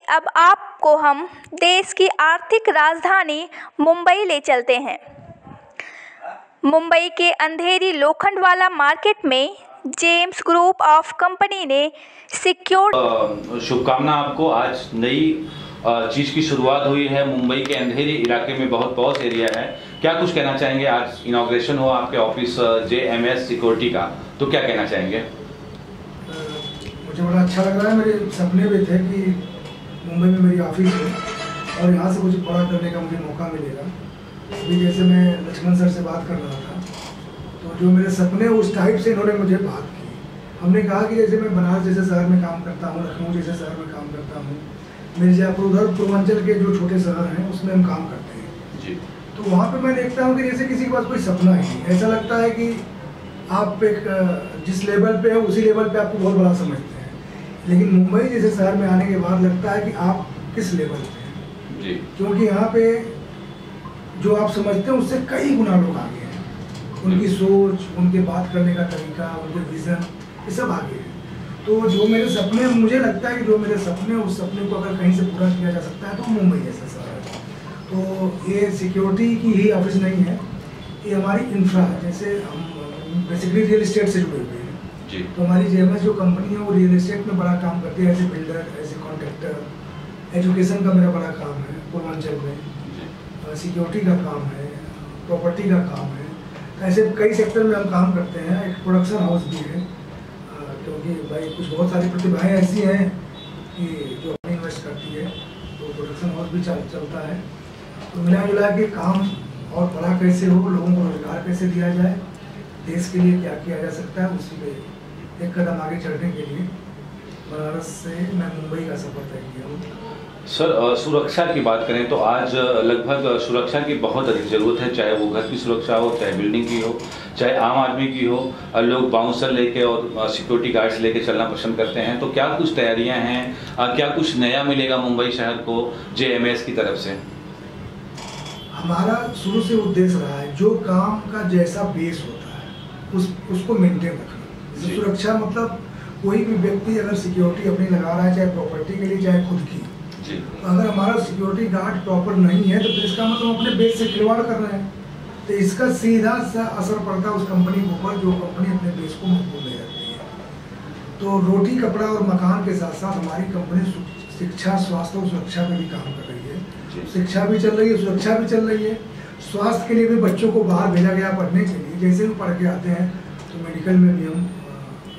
अब आपको हम देश की आर्थिक राजधानी मुंबई ले चलते हैं। मुंबई के अंधेरी लोखंडवाला मार्केट में जेम्स ग्रुप ऑफ कंपनी ने सिक्योर शुभकामना आपको। आज नई चीज की शुरुआत हुई है। मुंबई के अंधेरी इलाके में बहुत पॉश एरिया है। क्या कुछ कहना चाहेंगे? आज इनॉग्रेशन हुआ आपके ऑफिस JMS सिक्योरिटी का, तो क्या कहना चाहेंगे? मुझे बड़ा अच्छा लग रहा है। मेरे सपने भी थे कि मुंबई में मेरी ऑफिस है और यहाँ से कुछ बड़ा करने का मुझे मौका मिलेगा। अभी जैसे मैं लक्ष्मण सर से बात कर रहा था, तो जो मेरे सपने उस टाइप से इन्होंने मुझे बात की। हमने कहा कि जैसे मैं बनारस जैसे शहर में काम करता हूँ, लखनऊ जैसे शहर में काम करता हूँ, मिर्जापुर उधर पूर्वांचल के जो छोटे शहर हैं उसमें हम काम करते हैं जी। तो वहाँ पे मैं देखता हूँ कि जैसे किसी के पास कोई सपना ही नहीं। ऐसा लगता है कि आप एक जिस लेवल पे हो उसी लेवल पे आपको बहुत बड़ा समझते हैं, लेकिन मुंबई जैसे शहर में आने के बाद लगता है कि आप किस लेवल पे हैं जी। क्योंकि यहाँ पे जो आप समझते हैं उससे कई गुना लोग आगे हैं। उनकी सोच, उनके बात करने का तरीका, उनके विजन, ये सब आगे है। तो जो मेरे सपने, मुझे लगता है कि जो मेरे सपने, उस सपने को अगर कहीं से पूरा किया जा सकता है तो मुंबई जैसा शहर है। तो ये सिक्योरिटी की ही ऑफिस नहीं है, ये हमारी इंफ्रा है। जैसे हम बेसिकली रियल इस्टेट से जुड़े हुए हैं जी। तो हमारी JMS जो कंपनी है वो रियल इस्टेट में बड़ा काम करती है, as a builder, as a contractor. Education का मेरा बड़ा काम है पूर्वांचल में, सिक्योरिटी का काम है, प्रॉपर्टी का काम है। ऐसे कई सेक्टर में हम काम करते हैं। एक प्रोडक्शन हाउस भी है, क्योंकि भाई कुछ बहुत सारी प्रतिभाएं ऐसी हैं कि जो अपनी इन्वेस्ट करती है, तो प्रोडक्शन हाउस भी चलता है। तो मिला जुला के काम और बड़ा कैसे हो, लोगों को रोजगार कैसे दिया जाए, देश के लिए क्या किया जा सकता है, उसी पे एक कदम आगे चढ़ने के लिए बनारस से मैं मुंबई का सफर तय किया हूँ। सर, सुरक्षा की बात करें तो आज लगभग सुरक्षा की बहुत अधिक ज़रूरत है। चाहे वो घर की सुरक्षा हो, चाहे बिल्डिंग की हो, चाहे आम आदमी की हो। लोग बाउंसर लेके और सिक्योरिटी गार्ड्स लेके चलना पसंद करते हैं। तो क्या कुछ तैयारियां हैं, क्या कुछ नया मिलेगा मुंबई शहर को JMS की तरफ से? हमारा शुरू से उद्देश्य रहा है जो काम का जैसा बेस होता है उसको मेंटेन रखना। सुरक्षा मतलब कोई भी व्यक्ति अगर सिक्योरिटी अपनी लगा रहा है, चाहे प्रॉपर्टी के लिए चाहे खुद की, तो अगर हमारा सिक्योरिटी गार्ड प्रॉपर नहीं है तो इसका मतलब अपने बेस से खिलवाड़ कर रहे हैं। तो इसका सीधा सा असर पड़ता है उस कंपनी के ऊपर जो कंपनी अपने बेस को मजबूत नहीं रखती है। तो रोटी, कपड़ा और मकान के साथ साथ हमारी कंपनी शिक्षा, स्वास्थ्य और सुरक्षा पे भी काम कर रही है। शिक्षा भी चल रही है, सुरक्षा भी चल रही है। स्वास्थ्य के लिए भी बच्चों को बाहर भेजा गया पढ़ने के लिए। जैसे भी पढ़ के आते हैं तो मेडिकल में भी हम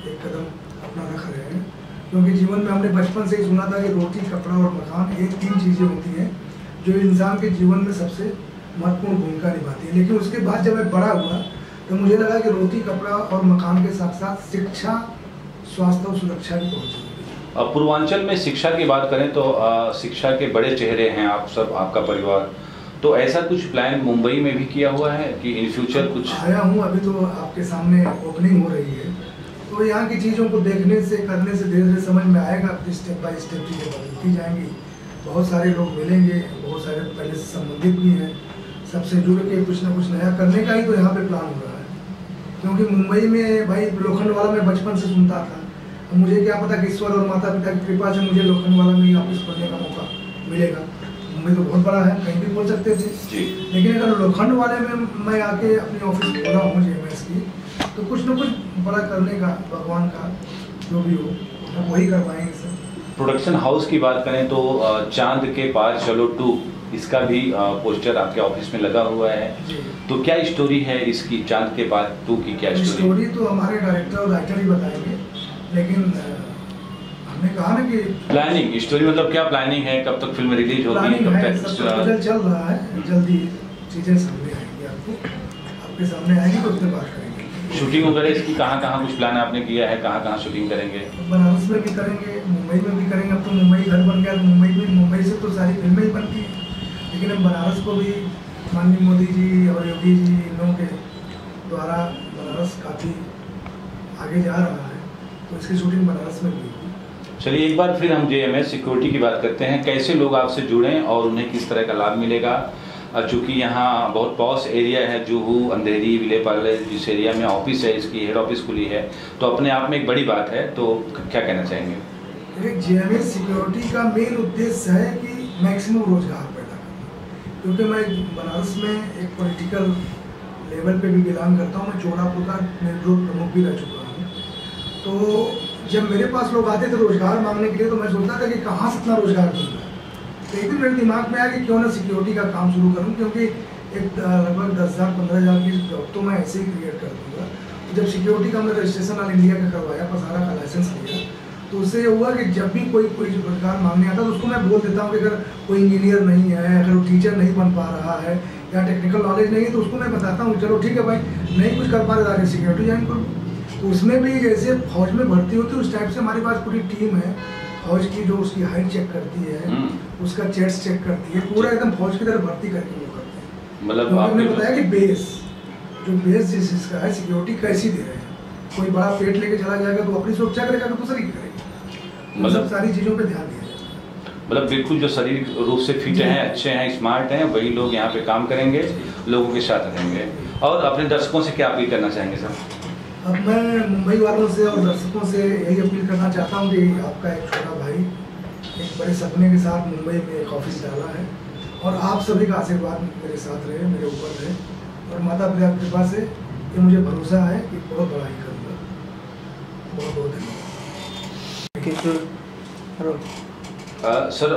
एक कदम अपना रख रहे हैं, क्योंकि जीवन में हमने बचपन से ही सुना था कि रोटी, कपड़ा और मकान, ये 3 चीज़ें होती हैं जो इंसान के जीवन में सबसे महत्वपूर्ण भूमिका निभाती है। लेकिन उसके बाद जब मैं बड़ा हुआ तो मुझे लगा कि रोटी, कपड़ा और मकान के साथ साथ शिक्षा, स्वास्थ्य और सुरक्षा भी बहुत जरूरी है। पूर्वांचल में शिक्षा की बात करें तो शिक्षा के बड़े चेहरे हैं आप सब, आपका परिवार। तो ऐसा कुछ प्लान मुंबई में भी किया हुआ है कि इन फ्यूचर कुछ? आया हूँ, अभी तो आपके सामने ओपनिंग हो रही है, तो यहाँ की चीज़ों को देखने से, करने से धीरे धीरे समझ में आएगा। स्टेप बाय स्टेप चीज़ें बदलती जाएंगी। बहुत सारे लोग मिलेंगे, बहुत सारे पहले से संबंधित भी हैं, सबसे जुड़ के कुछ ना कुछ नया करने का ही तो यहाँ पे प्लान हो रहा है। क्योंकि मुंबई में भाई लोखंडवाला मैं बचपन से सुनता था, मुझे क्या पता कि ईश्वर और माता पिता की कृपा से मुझे लोखंडवाला में ही ऑफिस खोलने का मौका मिलेगा। मुंबई तो बहुत बड़ा है, कहीं भी खोल सकते थे जी। लेकिन अगर लोखंडवाले में मैं आके अपनी ऑफिस खोला हूँ JMS की, तो कुछ न कुछ बड़ा करने का, भगवान का जो भी हो तो वही करवाएंगे सर। प्रोडक्शन हाउस की बात करें तो चांद के पार चलो 2, इसका भी पोस्टर आपके ऑफिस में लगा हुआ है। तो क्या स्टोरी है इसकी, चांद के पार 2 की क्या स्टोरी? तो हमारे डायरेक्टर और राइटर ही बताएंगे, लेकिन हमने कहा ना कि प्लानिंग स्टोरी मतलब क्या प्लानिंग है, कब तक फिल्म रिलीज होगी? चल रहा है, जल्दी चीज़ें सामने आएंगी, आपके सामने आएंगी तो उसमें बात करेंगे। शूटिंग वगैरह इसकी कहाँ कुछ प्लान आपने किया है, कहाँ शूटिंग करेंगे? बनारस में भी करेंगे, मुंबई में भी करेंगे। अब तो मुंबई घर बन गया तो मुंबई से तो सारी फिल्में ही बनती हैं, लेकिन हम बनारस को भी माननीय मोदी जी और योगी जी इन लोगों के द्वारा बनारस काफ़ी आगे जा रहा है, तो इसकी शूटिंग बनारस में भी होगी। चलिए एक बार फिर हम JMS सिक्योरिटी की बात करते हैं। कैसे लोग आपसे जुड़ें और उन्हें किस तरह का लाभ मिलेगा? चूँकि यहाँ बहुत पॉश एरिया है, जुहू, अंधेरी, विलेपार्ले, जिस एरिया में ऑफिस है, इसकी हेड ऑफिस खुली है, तो अपने आप में एक बड़ी बात है। तो क्या कहना चाहेंगे? देखिए, जेएमएस सिक्योरिटी का मेन उद्देश्य है कि मैक्सिमम रोजगार पैदा करना, क्योंकि मैं बनारस में एक पॉलिटिकल लेवल पे भी बिलोंग करता हूँ। मैं चोड़ापुर का नेहरू प्रमुख भी रह चुका हूँ। तो जब मेरे पास लोग आते थे रोजगार मांगने के लिए, तो मैं सोचता था कि कहाँ से इतना रोजगार मिल रहा है। तो एक दिन मेरे दिमाग में आया कि क्यों ना सिक्योरिटी का काम शुरू करूँ, क्योंकि एक लगभग 10,000-15,000 की जॉब तो मैं ऐसे ही क्रिएट कर दूँगा। तो जब सिक्योरिटी का हमने रजिस्ट्रेशन ऑल इंडिया का करवाया, पसारा का लाइसेंस लिया, तो उससे ये हुआ कि जब भी कोई रोजगार मांगने आता है तो उसको मैं बोल देता हूँ कि अगर कोई इंजीनियर नहीं है, अगर वो टीचर नहीं बन पा रहा है या टेक्निकल नॉलेज नहीं है, तो उसको मैं बताता हूँ चलो ठीक है भाई, नहीं कुछ कर पा रहे आगे सिक्योरिटी ज्वाइन करो। तो उसमें भी जैसे फौज में भर्ती होती है उस टाइप से हमारे पास पूरी टीम है फौज की, जो उसकी हाइट चेक करती है, उसका चेस्ट चेक करती है, पूरा एकदम फौज की तरह भर्ती करके वो करते हैं। मतलब आपने बताया कि बेस जिसका है सिक्योरिटी कैसी दे रहे हैं, कोई बड़ा पेट लेके चला जाएगा तो अपनी सुरक्षा करेगा, तो दूसरी करेगी। मतलब सारी चीज़ों पे ध्यान दिया जाए। मतलब बिल्कुल जो शारीरिक रूप से फिट हैं, अच्छे हैं, स्मार्ट हैं, वही लोग यहाँ पे काम करेंगे, लोगों के साथ रहेंगे। और अपने दर्शकों से क्या अपील करना चाहेंगे सर? अब मैं मुंबई वालों से और दर्शकों से यही अपील करना चाहता हूँ कि आपका एक छोटा भाई एक बड़े सपने के साथ मुंबई में एक ऑफिस डाला है, और आप सभी का आशीर्वाद मेरे साथ रहे, मेरे ऊपर रहे, और माता पिता की कृपा से ये मुझे भरोसा है कि बहुत बड़ा ही करूँगा। बहुत बहुत धन्यवाद। सर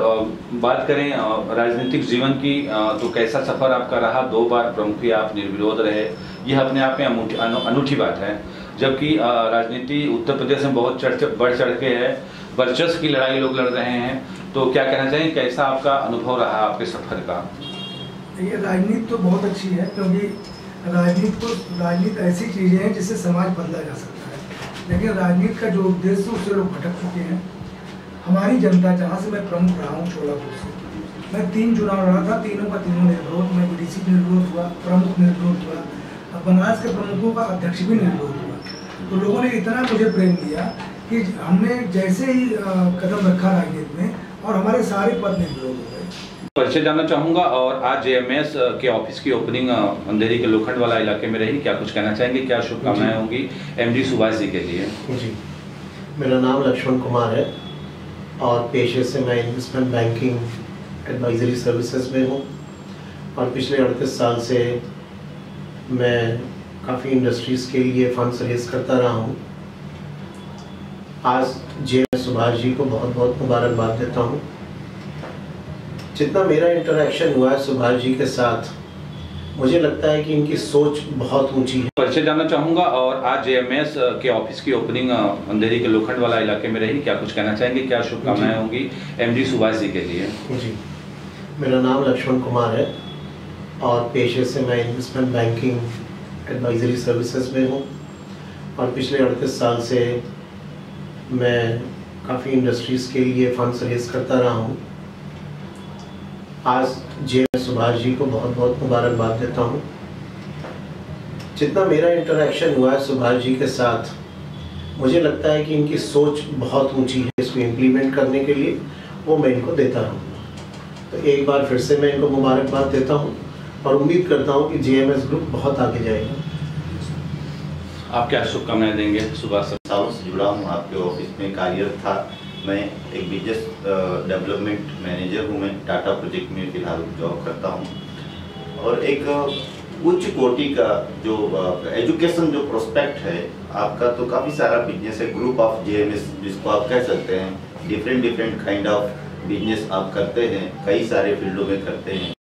बात करें राजनीतिक जीवन की, तो कैसा सफर आपका रहा? 2 बार प्रमुख आप निर्विरोध रहे, यह अपने आप में अनूठी बात है। जबकि राजनीति उत्तर प्रदेश में बहुत बढ़ चढ़ के है, वर्चस्व की लड़ाई लोग लड़ रहे हैं, तो क्या कहना चाहिए, कैसा आपका अनुभव रहा आपके सफर का? ये राजनीति तो बहुत अच्छी है, क्योंकि राजनीति ऐसी चीज़ें हैं जिससे समाज बदला जा सकता है, लेकिन राजनीति का जो उद्देश्य उससे लोग भटक चुके हैं। हमारी जनता, जहाँ से मैं प्रमुख रहा हूँ चोड़ापुर से, मैं 3 चुनाव लड़ा था, तीनों का तीनों निर्विरोध, मैं बीडीसी भी निर्विरोध हुआ, प्रमुख निर्विरोध हुआ, अब बनारस के प्रमुखों का अध्यक्ष भी निर्विरोध हुआ। तो लोगों ने इतना मुझे प्रेम दिया कि हमने जैसे ही कदम रखा राजनीति में, और हमारे सारे पद निर्विरोध हो गए। परिचय जानना चाहूँगा, और आज जेएमएस के ऑफिस की ओपनिंग अंधेरी के लोखंड वाला इलाके में रही, क्या कुछ कहना चाहेंगे, क्या शुभकामनाएं होंगी एमडी सुभाष जी के लिए? जी, मेरा नाम लक्ष्मण कुमार है और पेशे से मैं इन्वेस्टमेंट बैंकिंग एडवाइजरी सर्विसेज में हूँ, और पिछले 38 साल से मैं काफ़ी इंडस्ट्रीज़ के लिए फंड्स रेज करता रहा हूँ। आज जेएमएस सुभाष जी को बहुत बहुत मुबारकबाद देता हूँ। जितना मेरा इंटरेक्शन हुआ है सुभाष जी के साथ, मुझे लगता है कि इनकी सोच बहुत ऊंची है। परिचय जानना चाहूँगा, और आज जेएमएस के ऑफिस की ओपनिंग अंधेरी के लोखंड वाला इलाके में रही, क्या कुछ कहना चाहेंगे, क्या शुभकामनाएं होंगी एमडी सुभाष जी के लिए? जी, मेरा नाम लक्ष्मण कुमार है और पेशे से मैं इन्वेस्टमेंट बैंकिंग एडवाइजरी सर्विसेज में हूँ, और पिछले 38 साल से मैं काफ़ी इंडस्ट्रीज़ के लिए फंड्स रेज करता रहा हूँ। आज जेएमएस सुभाष जी को बहुत बहुत मुबारकबाद देता हूँ। जितना मेरा इंटरेक्शन हुआ है सुभाष जी के साथ, मुझे लगता है कि इनकी सोच बहुत ऊंची है, इसको इम्प्लीमेंट करने के लिए वो मैं इनको देता रहूँगा। तो एक बार फिर से मैं इनको मुबारकबाद देता हूँ और उम्मीद करता हूँ कि जेएमएस ग्रुप बहुत आगे जाएगा। आप क्या शुभकामनाएं देंगे? सुभाष सर, सालों से जुड़ा हूँ, आपके ऑफिस में कार्यरत था। मैं एक बिजनेस डेवलपमेंट मैनेजर हूँ, मैं टाटा प्रोजेक्ट में फ़िलहाल जॉब करता हूँ, और एक उच्च कोटि का जो एजुकेशन जो प्रोस्पेक्ट है आपका, तो काफ़ी सारा बिजनेस है, ग्रुप ऑफ जेएमएस जिसको आप कह सकते हैं। डिफरेंट काइंड ऑफ बिजनेस आप करते हैं, कई सारे फील्डों में करते हैं।